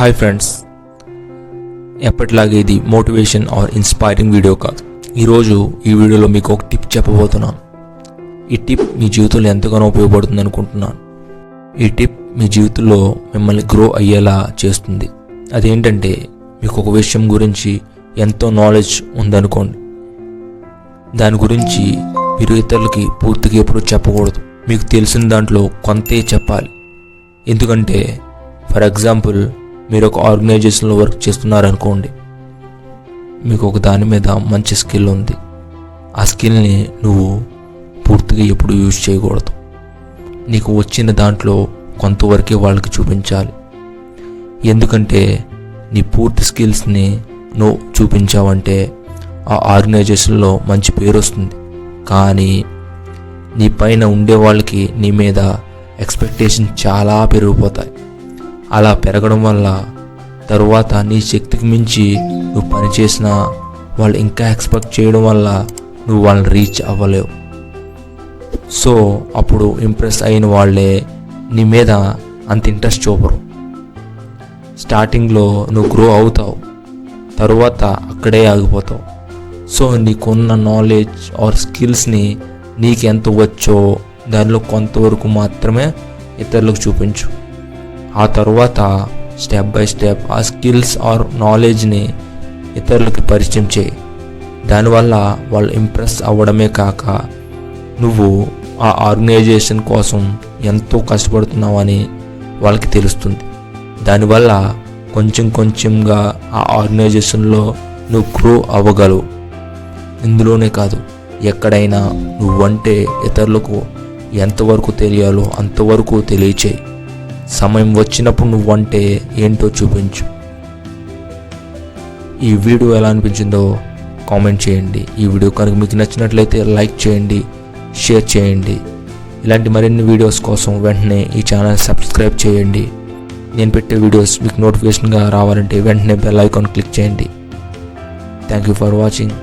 Hi friends, ఎప్పటిలాగే ఇది motivation are inspiring video కాదు. ఈరోజు ఈ వీడియోలో మీకు ఒక టిప్ చెప్పబోతున్నాను. ఈ టిప్ మీ జీవితంలో ఎంతగానో ఉపయోగపడుతుంది అనుకుంటున్నాను. ఈ టిప్ మీ జీవితంలో మిమ్మల్ని గ్రో అయ్యేలా చేస్తుంది. అదేంటంటే, మీకు ఒక విషయం గురించి ఎంతో నాలెడ్జ్ ఉందనుకోండి, దాని గురించి మీరు ఇతరులకి పూర్తిగా ఎప్పుడు చెప్పకూడదు. మీకు తెలిసిన దాంట్లో కొంతే చెప్పాలి. ఎందుకంటే ఫర్ ఎగ్జాంపుల్, మీరు ఒక ఆర్గనైజేషన్లో వర్క్ చేస్తున్నారనుకోండి, మీకు ఒక దాని మీద మంచి స్కిల్ ఉంది. ఆ స్కిల్ని నువ్వు పూర్తిగా ఎప్పుడు యూజ్ చేయకూడదు. నీకు వచ్చిన దాంట్లో కొంతవరకే వాళ్ళకి చూపించాలి. ఎందుకంటే నీ పూర్తి స్కిల్స్ని నువ్వు చూపించావంటే ఆ ఆర్గనైజేషన్లో మంచి పేరు వస్తుంది. కానీ నీ పైన ఉండే వాళ్ళకి నీ మీద ఎక్స్పెక్టేషన్ చాలా పెరిగిపోతాయి. అలా పెరగడం వల్ల తరువాత నీ శక్తికి మించి నువ్వు పని చేసినా వాళ్ళు ఇంకా ఎక్స్పెక్ట్ చేయడం వల్ల నువ్వు వాళ్ళని రీచ్ అవ్వలేవు. సో అప్పుడు ఇంప్రెస్ అయిన వాళ్ళే నీ మీద అంత ఇంట్రెస్ట్ చూపరు. స్టార్టింగ్లో నువ్వు గ్రో అవుతావు, తరువాత అక్కడే ఆగిపోతావు. సో నీకున్న నాలెడ్జ్ ఆర్ స్కిల్స్ని నీకు ఎంత వచ్చో దానిలో కొంతవరకు మాత్రమే ఇతరులకు చూపించు. ఆ తర్వాత స్టెప్ బై స్టెప్ ఆ స్కిల్స్ ఆర్ నాలెడ్జ్ని ఇతరులకి పరిచయం చేయి. దానివల్ల వాళ్ళు ఇంప్రెస్ అవ్వడమే కాక నువ్వు ఆ ఆర్గనైజేషన్ కోసం ఎంతో కష్టపడుతున్నావని వాళ్ళకి తెలుస్తుంది. దానివల్ల కొంచెం కొంచెంగా ఆ ఆర్గనైజేషన్లో నువ్వు గ్రో అవ్వగలవు. ఇందులోనే కాదు, ఎక్కడైనా నువ్వంటే ఇతరులకు ఎంతవరకు తెలియాలో అంతవరకు తెలియచేయి. సమయం వచ్చినప్పుడు నువ్వంటే ఏంటో చూపించు. ఈ వీడియో ఎలా అనిపించిందో కామెంట్ చేయండి. ఈ వీడియో కనుక మీకు నచ్చినట్లయితే లైక్ చేయండి, షేర్ చేయండి. ఇలాంటి మరిన్ని వీడియోస్ కోసం వెంటనే ఈ ఛానల్ సబ్స్క్రైబ్ చేయండి. నేను పెట్టే వీడియోస్ మీకు నోటిఫికేషన్గా రావాలంటే వెంటనే బెల్ ఐకాన్ క్లిక్ చేయండి. Thank you for watching.